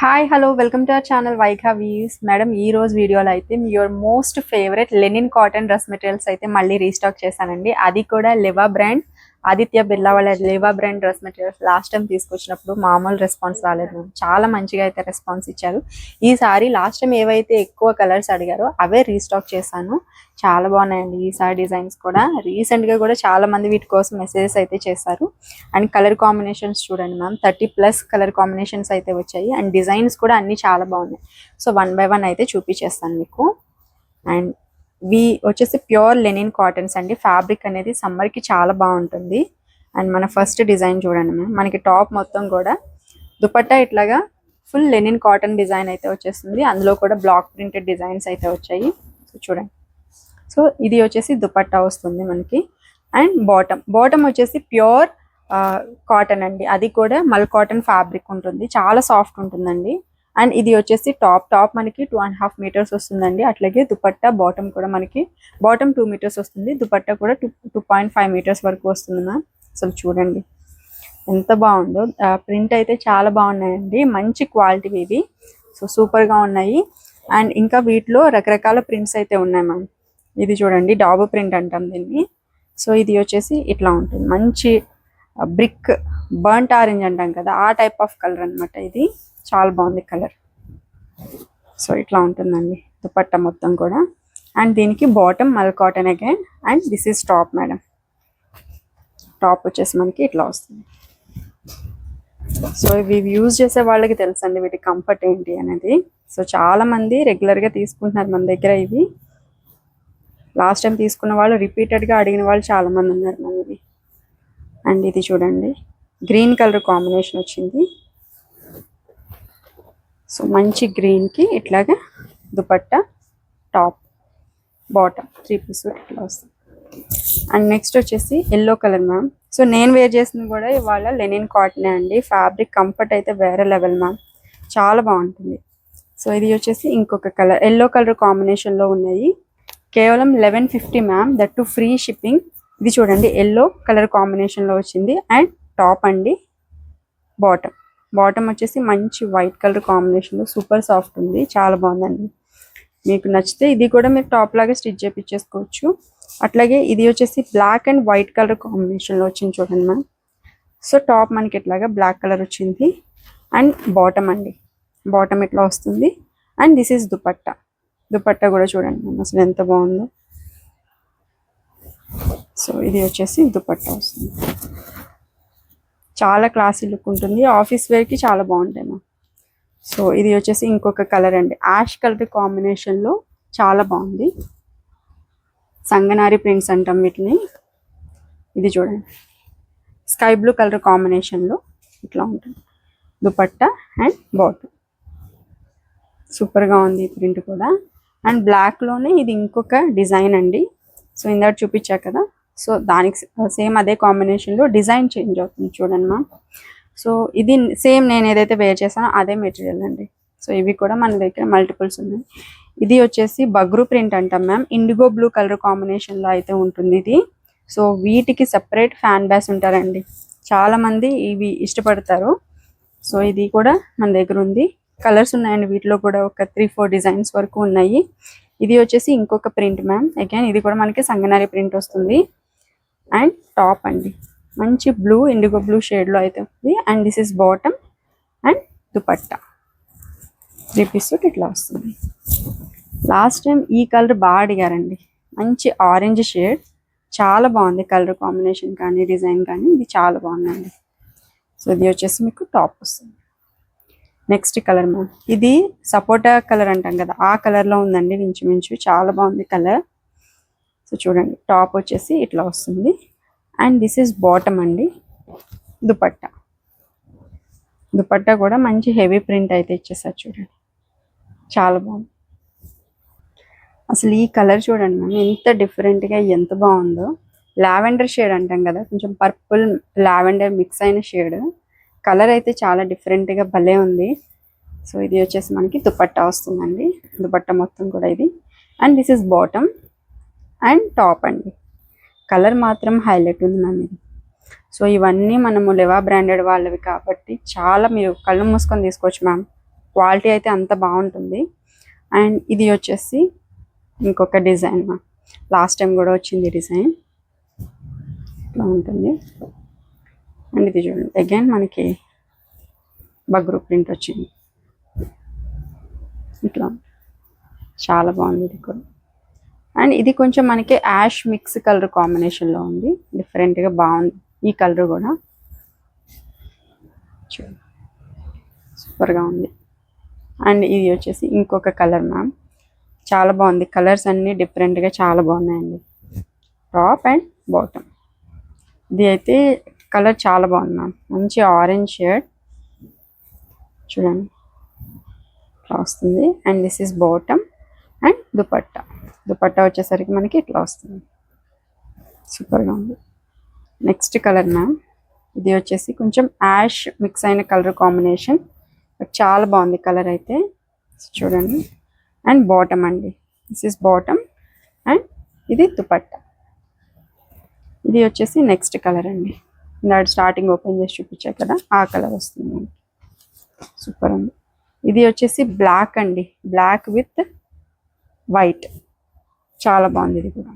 Hi hello welcome to our channel వైఘా weaves. Madam ఈ రోజు వీడియోలో అయితే your most favourite linen cotton dress materials అయితే మళ్ళీ రీస్టాక్ చేశానండి. అది కూడా లెవా బ్రాండ్, ఆదిత్య బిర్లా వాళ్ళ Liva brand dress materials. Last time తీసుకొచ్చినప్పుడు మామూలు రెస్పాన్స్ రాలేదు, చాలా మంచిగా అయితే రెస్పాన్స్ ఇచ్చారు. ఈసారి లాస్ట్ టైం ఏవైతే ఎక్కువ కలర్స్ అడిగారో అవే రీస్టాక్ చేశాను. చాలా బాగున్నాయండి ఈసారి డిజైన్స్ కూడా. రీసెంట్గా కూడా చాలా మంది వీటి కోసం మెసేజెస్ అయితే చేశారు. అండ్ కలర్ కాంబినేషన్స్ చూడండి మ్యామ్, 30+ కలర్ కాంబినేషన్స్ అయితే వచ్చాయి. అండ్ డిజైన్స్ కూడా అన్ని చాలా బాగున్నాయి. సో 1 by 1 అయితే చూపించేస్తాను మీకు. అండ్ ఇవి వచ్చేసి ప్యూర్ లెనిన్ కాటన్స్ అండి. ఫ్యాబ్రిక్ అనేది సమ్మర్కి చాలా బాగుంటుంది. అండ్ మన ఫస్ట్ డిజైన్ చూడండి మ్యామ్, మనకి టాప్ మొత్తం కూడా దుపట్టా ఇట్లాగా ఫుల్ లెనిన్ కాటన్ డిజైన్ అయితే వచ్చేస్తుంది. అందులో కూడా బ్లాక్ ప్రింటెడ్ డిజైన్స్ అయితే వచ్చాయి. సో చూడండి, సో ఇది వచ్చేసి దుపట్టా వస్తుంది మనకి. అండ్ బాటమ్ వచ్చేసి ప్యూర్ కాటన్ అండి. అది కూడా మల్ కాటన్ ఫ్యాబ్రిక్ ఉంటుంది, చాలా సాఫ్ట్ ఉంటుందండి. అండ్ ఇది వచ్చేసి టాప్ మనకి 2.5 మీటర్స్ వస్తుందండి. అట్లాగే దుపట్టా బాటమ్ కూడా మనకి 2 మీటర్స్ వస్తుంది. దుపట్టా కూడా 2.5 మీటర్స్ వరకు వస్తుంది మ్యామ్. అసలు చూడండి ఎంత బాగుందో. ప్రింట్ అయితే చాలా బాగున్నాయండి, మంచి క్వాలిటీ ఇవి. సో సూపర్గా ఉన్నాయి. అండ్ ఇంకా వీటిలో రకరకాల ప్రింట్స్ అయితే ఉన్నాయి మ్యామ్. ఇది చూడండి, డాబు ప్రింట్ అంటాం దీన్ని. సో ఇది వచ్చేసి ఇట్లా ఉంటుంది, మంచి బ్రిక్ బర్nt ఆరెంజ్ అంటాం కదా, ఆ టైప్ ఆఫ్ కలర్ అనమాట. ఇది చాలా బాగుంది కలర్. సో ఇట్లా ఉంటుందండి దుపట్టా మొత్తం కూడా. అండ్ దీనికి బాటమ్ మల్ cotton again. And this is top madam. Top వచ్చేసి మనకి ఇట్లా వస్తుంది. సో ఇవి యూజ్ చేసే వాళ్ళకి తెలుసండి వీటి కంఫర్ట్ ఏంటి అనేది. సో చాలా మంది రెగ్యులర్గా తీసుకుంటున్నారు మన దగ్గర ఇవి. లాస్ట్ టైం తీసుకున్న వాళ్ళు, రిపీటెడ్గా అడిగిన వాళ్ళు చాలా మంది ఉన్నారు మనది. అండ్ ఇది చూడండి, గ్రీన్ కలర్ కాంబినేషన్ వచ్చింది. సో మంచి గ్రీన్కి ఇట్లాగా దుపట్టా, టాప్, బాటమ్ 3 పీస్ ఇట్లా వస్తుంది. అండ్ నెక్స్ట్ వచ్చేసి ఎల్లో కలర్ మ్యామ్. సో నేను వేర్ చేసింది కూడా ఇవాళ లెనిన్ కాటనే అండి. ఫ్యాబ్రిక్ కంఫర్ట్ అయితే వేరే లెవెల్ మ్యామ్, చాలా బాగుంటుంది. సో ఇది వచ్చేసి ఇంకొక కలర్, ఎల్లో కలర్ కాంబినేషన్లో ఉన్నాయి. కేవలం 1150 ma'am, that to free shipping. ఇది చూడండి, ఎల్లో కలర్ కాంబినేషన్లో వచ్చింది. అండ్ టాప్ అండి, బాటమ్ వచ్చేసి మంచి వైట్ కలర్ కాంబినేషన్లో సూపర్ సాఫ్ట్ ఉంది, చాలా బాగుందండి. మీకు నచ్చితే ఇది కూడా మీరు టాప్ లాగా స్టిచ్ చేయించేసుకోవచ్చు. అట్లాగే ఇది వచ్చేసి బ్లాక్ అండ్ వైట్ కలర్ కాంబినేషన్లో వచ్చింది చూడండి మ్యామ్. సో టాప్ మనకి ఇట్లాగా బ్లాక్ కలర్ వచ్చింది. అండ్ బాటమ్ అండి, బాటమ్ ఇట్లా వస్తుంది. అండ్ దిస్ ఈస్ దుపట్టా కూడా చూడండి మ్యామ్, అసలు ఎంత బాగుందో. సో ఇది వచ్చేసి దుపట్టా వస్తుంది, చాలా క్లాసీ లుక్ ఉంటుంది. ఆఫీస్ వేర్కి చాలా బాగుంటాయి మ్యామ్. సో ఇది వచ్చేసి ఇంకొక కలర్ అండి, యాష్ కలర్ కాంబినేషన్లో చాలా బాగుంది. సంగనారి ప్రింట్స్ అంటాం వీటిని. ఇది చూడండి, స్కై బ్లూ కలర్ కాంబినేషన్లో ఇట్లా ఉంటుంది దుపట్టా అండ్ బాటమ్. సూపర్గా ఉంది ఈ ప్రింట్ కూడా. అండ్ బ్లాక్లోనే ఇది ఇంకొక డిజైన్ అండి. సో ఇందాక చూపించా కదా, సో దానికి సేమ్ అదే కాంబినేషన్లో డిజైన్ చేంజ్ అవుతుంది చూడండి మ్యామ్. సో ఇది సేమ్ నేను ఏదైతే వేర్ చేశానో అదే మెటీరియల్ అండి. సో ఇవి కూడా మన దగ్గర మల్టిపుల్స్ ఉన్నాయి. ఇది వచ్చేసి బగ్రూ ప్రింట్ అంటాం మ్యామ్, ఇండిగో బ్లూ కలర్ కాంబినేషన్లో అయితే ఉంటుంది ఇది. సో వీటికి సెపరేట్ ఫ్యాన్ బ్యాస్ ఉంటారండి, చాలామంది ఇవి ఇష్టపడతారు. సో ఇది కూడా మన దగ్గర ఉంది. కలర్స్ ఉన్నాయండి వీటిలో కూడా, ఒక 3-4 డిజైన్స్ వరకు ఉన్నాయి. ఇది వచ్చేసి ఇంకొక ప్రింట్ మ్యామ్, అగైన్ ఇది కూడా మనకి సంగనారి ప్రింట్ వస్తుంది. అండ్ టాప్ అండి, మంచి బ్లూ, ఇండిగో బ్లూ షేడ్లో అయితే ఉంది. And this is bottom and dupatta 3 piece ఇట్లా వస్తుంది. లాస్ట్ టైం ఈ కలర్ బాగా అడిగారండి, మంచి ఆరెంజ్ షేడ్, చాలా బాగుంది కలర్ కాంబినేషన్ కానీ డిజైన్ కానీ, ఇది చాలా బాగుందండి. సో ఇది వచ్చేసి మీకు టాప్ వస్తుంది. నెక్స్ట్ కలర్ మ్యామ్, ఇది సపోటా కలర్ అంటాం కదా, ఆ కలర్లో ఉందండి ఇంచుమించు, చాలా బాగుంది కలర్. సో చూడండి, టాప్ వచ్చేసి ఇట్లా వస్తుంది. అండ్ దిస్ ఈస్ బాటమ్ అండి, దుపట్టా కూడా మంచి హెవీ ప్రింట్ అయితే ఇచ్చేసారు చూడండి, చాలా బాగుంది. అసలు ఈ కలర్ చూడండి మ్యామ్, ఎంత డిఫరెంట్గా ఎంత బాగుందో. లావెండర్ షేడ్ అంటాం కదా, కొంచెం పర్పుల్ లావెండర్ మిక్స్ అయిన షేడ్. కలర్ అయితే చాలా డిఫరెంట్గా భలే ఉంది. సో ఇది వచ్చేసి మనకి దుపట్టా వస్తుందండి, దుపట్టా మొత్తం కూడా ఇది. And this is bottom and top అండి. కలర్ మాత్రం హైలైట్ ఉంది మ్యామ్ ఇది. సో ఇవన్నీ మనము లెవా బ్రాండెడ్ వాళ్ళవి కాబట్టి చాలా మీరు కళ్ళు మూసుకొని తీసుకోవచ్చు మ్యామ్. క్వాలిటీ అయితే అంత బాగుంటుంది. అండ్ ఇది వచ్చేసి ఇంకొక డిజైన్, లాస్ట్ టైం కూడా వచ్చింది డిజైన్, ఇట్లా ఉంటుంది. అండ్ ఇది చూడండి, అగైన్ మనకి బగ్రూ ప్రింట్ వచ్చింది, ఇట్లా చాలా బాగుంది ఇది కూడా. అండ్ ఇది కొంచెం మనకి యాష్ మిక్స్ కలర్ కాంబినేషన్లో ఉంది, డిఫరెంట్గా బాగుంది ఈ కలర్ కూడా, చూడండి సూపర్గా ఉంది. అండ్ ఇది వచ్చేసి ఇంకొక కలర్ మ్యామ్, చాలా బాగుంది, కలర్స్ అన్నీ డిఫరెంట్గా చాలా బాగున్నాయండి. టాప్ అండ్ బాటమ్, ఇది అయితే కలర్ చాలా బాగుంది మ్యామ్, మంచి ఆరెంజ్ షేడ్ చూడండి ఇట్లా వస్తుంది. And this is bottom and dupatta వచ్చేసరికి మనకి ఇట్లా వస్తుంది, సూపర్గా ఉంది. నెక్స్ట్ కలర్ మ్యామ్, ఇది వచ్చేసి కొంచెం యాష్ మిక్స్ అయిన కలర్ కాంబినేషన్, చాలా బాగుంది కలర్ అయితే చూడండి. అండ్ బాటమ్ అండి, దిస్ ఇస్ బాటమ్ అండ్ ఇది దుపట్టా. ఇది వచ్చేసి నెక్స్ట్ కలర్ అండి, ఇందాక స్టార్టింగ్ ఓపెన్ చేసి చూపించా కదా ఆ కలర్ వస్తుంది, సూపర్ ఉంది. ఇది వచ్చేసి బ్లాక్ అండి, బ్లాక్ విత్ వైట్, చాలా బాగుంది ఇది కూడా.